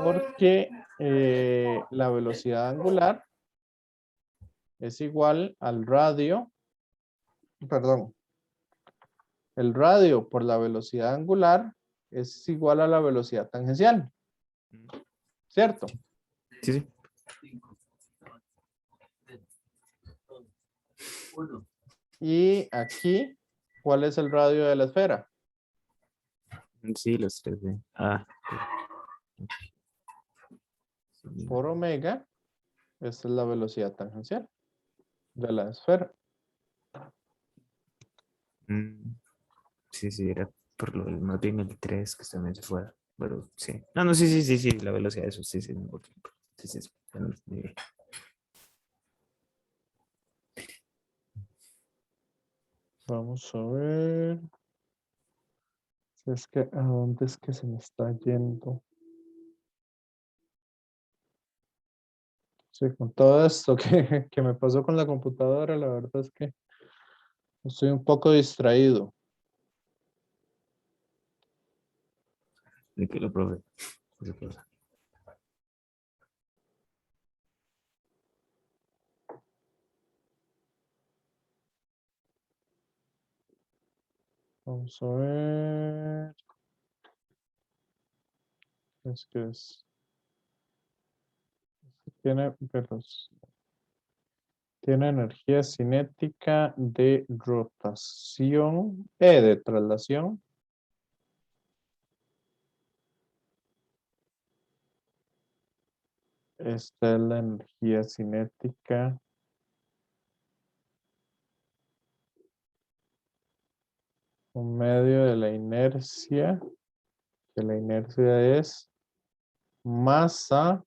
porque la velocidad angular es igual al radio, perdón, el radio por la velocidad angular es igual a la velocidad tangencial, ¿cierto? Sí, sí. Y aquí, ¿cuál es el radio de la esfera? Sí, los 3D. Ah, Por omega, esta es la velocidad tangencial de la esfera. mm, sí, sí, era por lo más bien el 3 que también se fue. Pero sí. No, no, sí, sí, sí, sí, la velocidad de eso, sí, sí. No, ok. Sí, sí, sí. Ya lo entendí. Vamos a ver. Si es que, ¿a dónde es que se me está yendo? Sí, con todo esto que me pasó con la computadora, la verdad es que estoy un poco distraído. Explíquelo, profe. Esa cosa. Vamos a ver. Es que tiene, tiene energía cinética de rotación, de traslación. Esta es la energía cinética por medio de la inercia, que la inercia es masa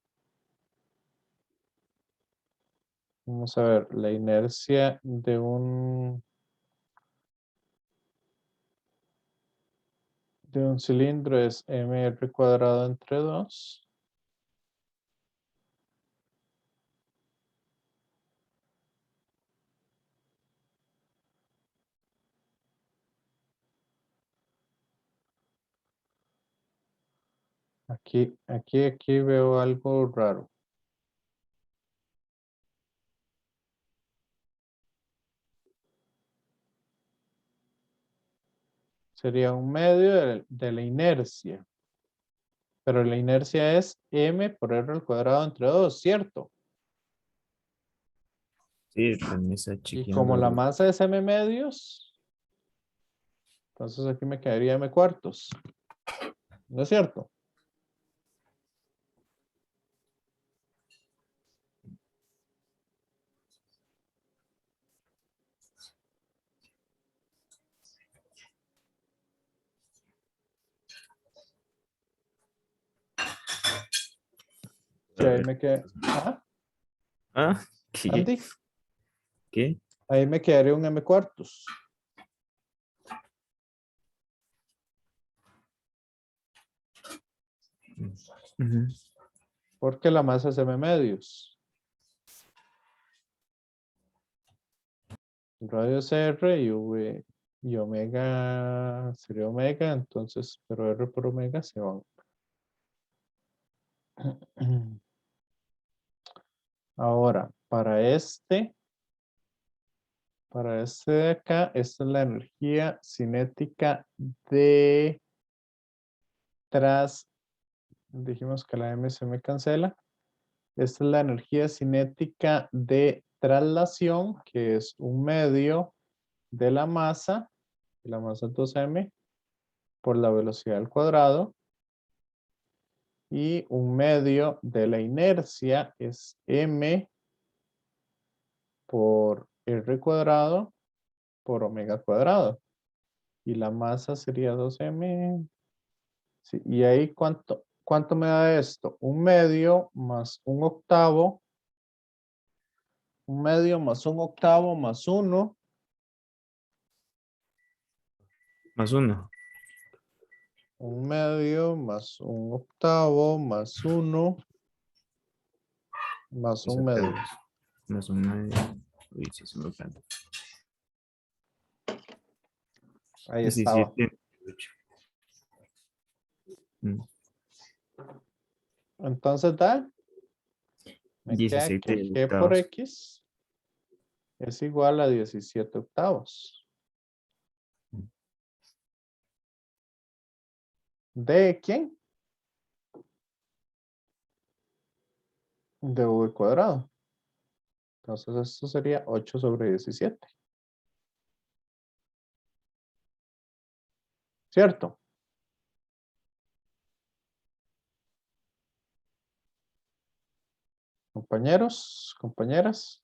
Vamos a ver, la inercia de un cilindro es mr cuadrado entre 2. Aquí veo algo raro. Sería un medio de la inercia. Pero la inercia es m por r al cuadrado entre 2, ¿cierto? Sí, también está Y chequeando. como la masa es m medios, entonces aquí me quedaría m cuartos. ¿No es cierto? Sí, ahí me quedé. ¿Ah? Ah, ¿qué? Andy, ¿Qué? ahí me quedaría un m cuartos. Ujú. Porque la masa es m medios. El radio es r y v y omega sería omega, entonces, pero r por omega se van. Ahora, para este de acá, esta es la energía cinética de dijimos que la M se me cancela. Esta es la energía cinética de traslación, que es un medio de la masa es 2m, por la velocidad al cuadrado. Y un medio de la inercia es m por r cuadrado por omega cuadrado. Y la masa sería 2m. Sí, y ahí, ¿cuánto me da esto? Un medio más un octavo. Un medio más un octavo más 1. Más uno. Un medio más un octavo más 1 más un medio. Más un medio. Uy, sí, se me canta. Ahí estaba. 17. 8. Entonces da. Me queda 17 que G por octavos. X es igual a 17 octavos. ¿De quién? De V cuadrado. Entonces esto sería 8 sobre 17. ¿Cierto? Compañeros, compañeras.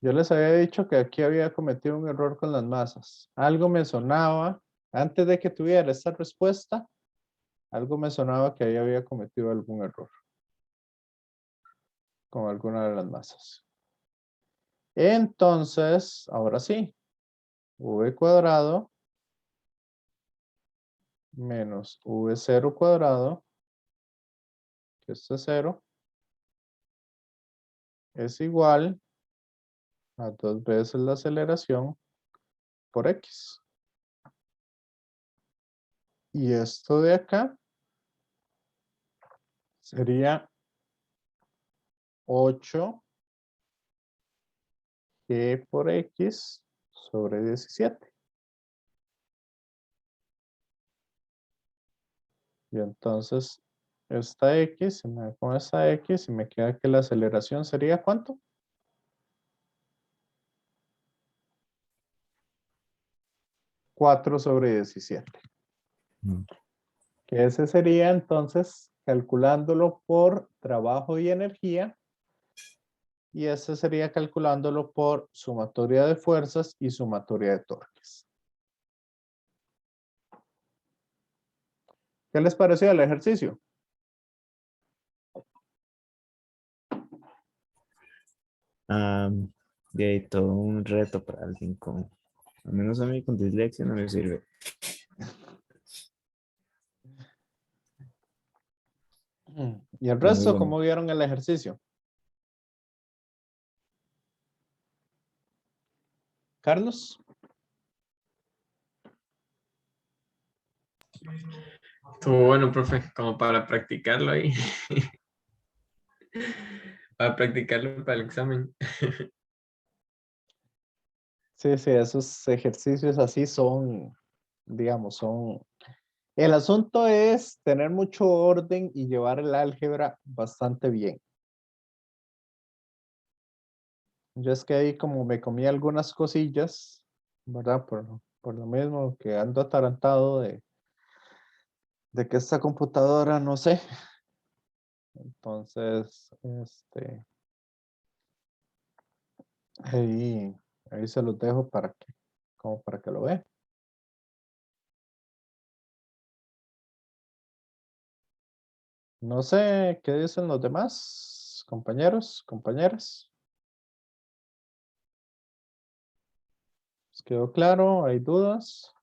Yo les había dicho que aquí había cometido un error con las masas. Algo me sonaba, antes de que tuviera esta respuesta, algo me sonaba que ahí había cometido algún error con alguna de las masas. Entonces, ahora sí, V cuadrado menos V0 cuadrado, que esto es 0, es igual a 2 veces la aceleración por X. Y esto de acá sería 8 G por X sobre 17. Y entonces esta X, se me da con esta X y me queda que la aceleración sería ¿cuánto? 4 sobre 17. Que ese sería entonces calculándolo por trabajo y energía. Y ese sería calculándolo por sumatoria de fuerzas y sumatoria de torques. ¿Qué les pareció el ejercicio? Ah, de ahí todo un reto para alguien con, al menos a mí con dislexia no me sirve. ¿Y el Pero muy resto, bueno. cómo vieron el ejercicio? Carlos. Estuvo bueno, profe, como para practicarlo ahí. Para practicarlo para el examen. Sí, sí, esos ejercicios así son, digamos, son... El asunto es tener mucho orden y llevar el álgebra bastante bien. Yo es que ahí como me comí algunas cosillas, ¿verdad? Por lo mismo que ando atarantado de que esta computadora, no sé. Entonces, ahí, ahí se los dejo para que, como para que lo vean. No sé qué dicen los demás compañeros, compañeras. ¿Les quedó claro? ¿Hay dudas?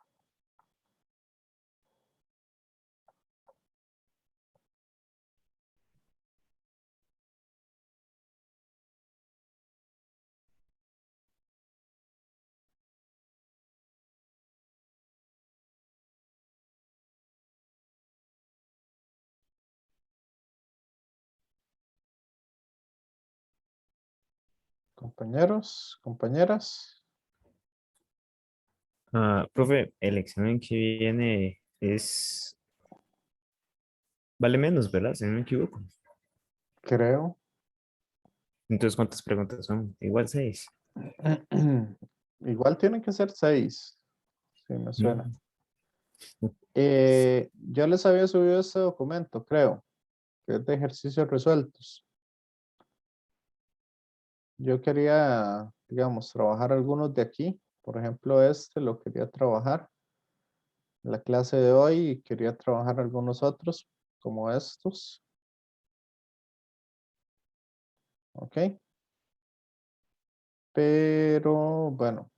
Compañeros, compañeras. Ah, profe, el examen que viene es, vale menos, ¿verdad? Si no me equivoco. Creo. Entonces, ¿cuántas preguntas son? Igual 6. Igual tienen que ser 6. Sí, me suena. Mm. Yo les había subido este documento, creo, que es de ejercicios resueltos. Yo quería, digamos, trabajar algunos de aquí. Por ejemplo, este lo quería trabajar la clase de hoy y quería trabajar algunos otros como estos. ¿Ok? Pero bueno,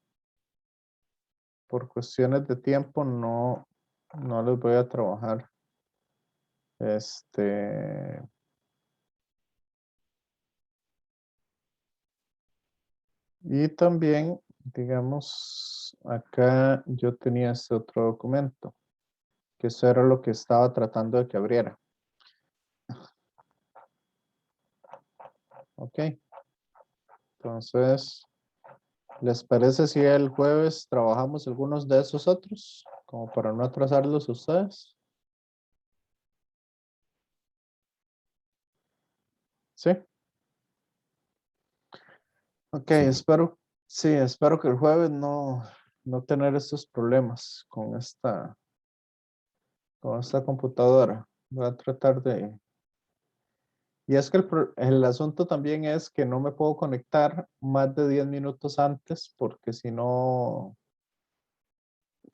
por cuestiones de tiempo no les voy a trabajar. Y también, digamos, acá yo tenía este otro documento, que eso era lo que estaba tratando de que abriera. ¿Ok? Entonces, ¿les parece si el jueves trabajamos algunos de esos otros? Como para no atrasarlos a ustedes. ¿Sí? Ok, Sí. espero que el jueves no tener estos problemas con esta computadora. Voy a tratar de... Y es que el asunto también es que no me puedo conectar más de 10 minutos antes porque si no,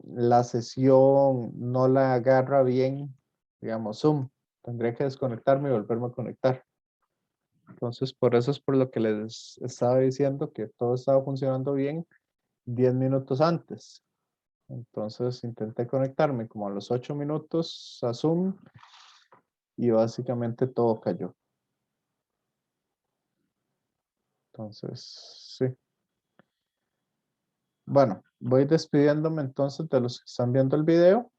la sesión no la agarra bien, digamos, Zoom. Tendría que desconectarme y volverme a conectar. Entonces, por eso es por lo que les estaba diciendo que todo estaba funcionando bien 10 minutos antes. Entonces, intenté conectarme como a los 8 minutos a Zoom y básicamente todo cayó. Entonces, sí. Bueno, voy despidiéndome entonces de los que están viendo el video